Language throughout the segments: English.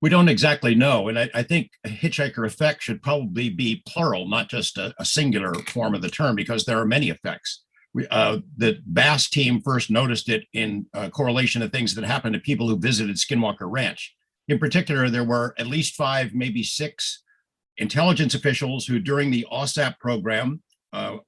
We don't exactly know. And I think hitchhiker effect should probably be plural, not just a singular form of the term, because there are many effects. The Bass team first noticed it in correlation to things that happened to people who visited Skinwalker Ranch. In particular, there were at least five, maybe six intelligence officials who, during the OSAP program,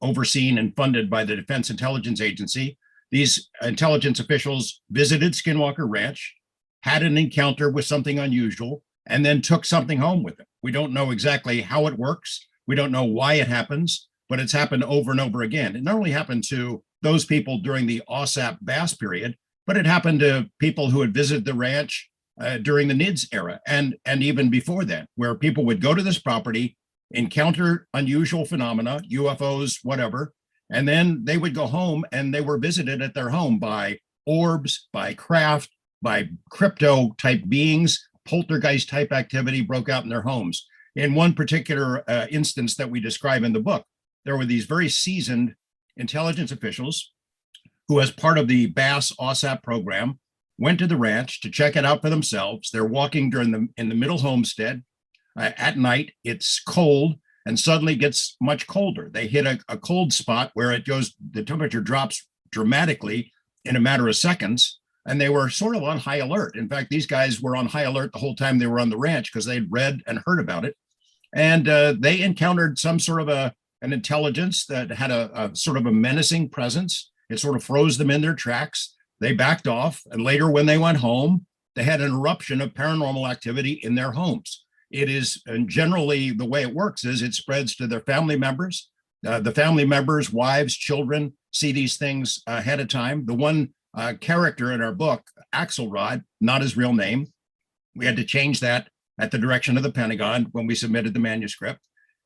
overseen and funded by the Defense Intelligence Agency, these intelligence officials visited Skinwalker Ranch, had an encounter with something unusual, and then took something home with them. We don't know exactly how it works. We don't know why it happens, but it's happened over and over again. It not only happened to those people during the OSAP Bass period, but it happened to people who had visited the ranch during the NIDS era and even before then, where people would go to this property, encounter unusual phenomena, UFOs, whatever, and then they would go home and they were visited at their home by orbs, by craft, by crypto type beings. Poltergeist type activity broke out in their homes. In one particular instance that we describe in the book, there were these very seasoned intelligence officials who, as part of the Bass OSAP program, went to the ranch to check it out for themselves. They're walking in the middle homestead. At night, it's cold and suddenly gets much colder. They hit a cold spot where the temperature drops dramatically in a matter of seconds. And they were sort of on high alert. In fact, these guys were on high alert the whole time they were on the ranch because they'd read and heard about it. And they encountered some sort of an intelligence that had a sort of a menacing presence. It sort of froze them in their tracks. They backed off. And later, when they went home, they had an eruption of paranormal activity in their homes. It is, and generally the way it works is it spreads to their family members. The family members, wives, children see these things ahead of time. The one character in our book, Axelrod, not his real name. We had to change that at the direction of the Pentagon when we submitted the manuscript.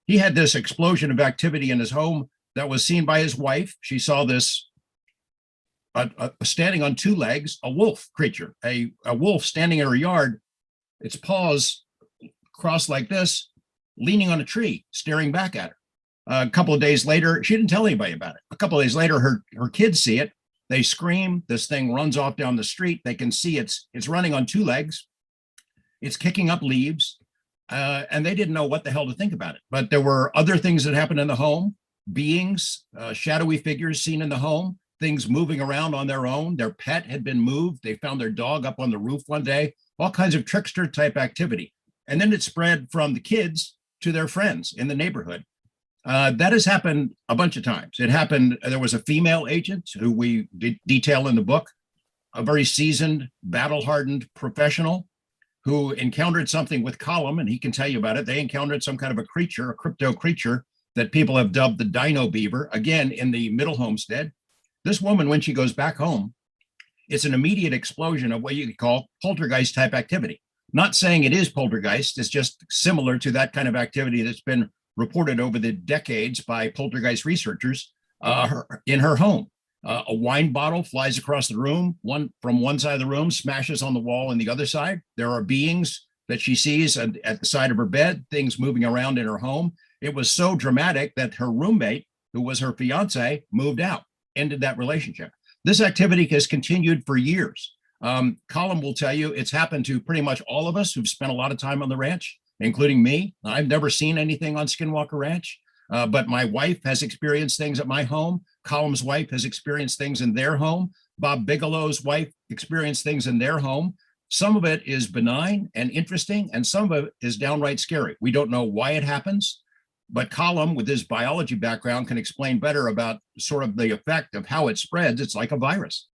He had this explosion of activity in his home that was seen by his wife. She saw this standing on two legs, a wolf creature, a wolf standing in her yard, its paws crossed like this, leaning on a tree, staring back at her. A couple of days later, she didn't tell anybody about it. A couple of days later, her kids see it. They scream. This thing runs off down the street. They can see it's running on two legs. It's kicking up leaves. And they didn't know what the hell to think about it. But there were other things that happened in the home, beings, shadowy figures seen in the home, things moving around on their own. Their pet had been moved. They found their dog up on the roof one day, all kinds of trickster type activity. And then it spread from the kids to their friends in the neighborhood. That has happened a bunch of times. It happened, there was a female agent who we detail in the book, a very seasoned, battle-hardened professional who encountered something with Column, and he can tell you about it. They encountered some kind of a creature, a crypto creature that people have dubbed the Dino Beaver, again, in the middle homestead. This woman, when she goes back home, it's an immediate explosion of what you could call poltergeist type activity. Not saying it is poltergeist, it's just similar to that kind of activity that's been reported over the decades by poltergeist researchers in her home. A wine bottle flies across the room, from one side of the room, smashes on the wall on the other side. There are beings that she sees at the side of her bed, things moving around in her home. It was so dramatic that her roommate, who was her fiance, moved out, ended that relationship. This activity has continued for years. Colin will tell you it's happened to pretty much all of us who've spent a lot of time on the ranch, including me. I've never seen anything on Skinwalker Ranch, but my wife has experienced things at my home. Colum's wife has experienced things in their home. Bob Bigelow's wife experienced things in their home. Some of it is benign and interesting, and some of it is downright scary. We don't know why it happens, but Colum, with his biology background, can explain better about sort of the effect of how it spreads. It's like a virus.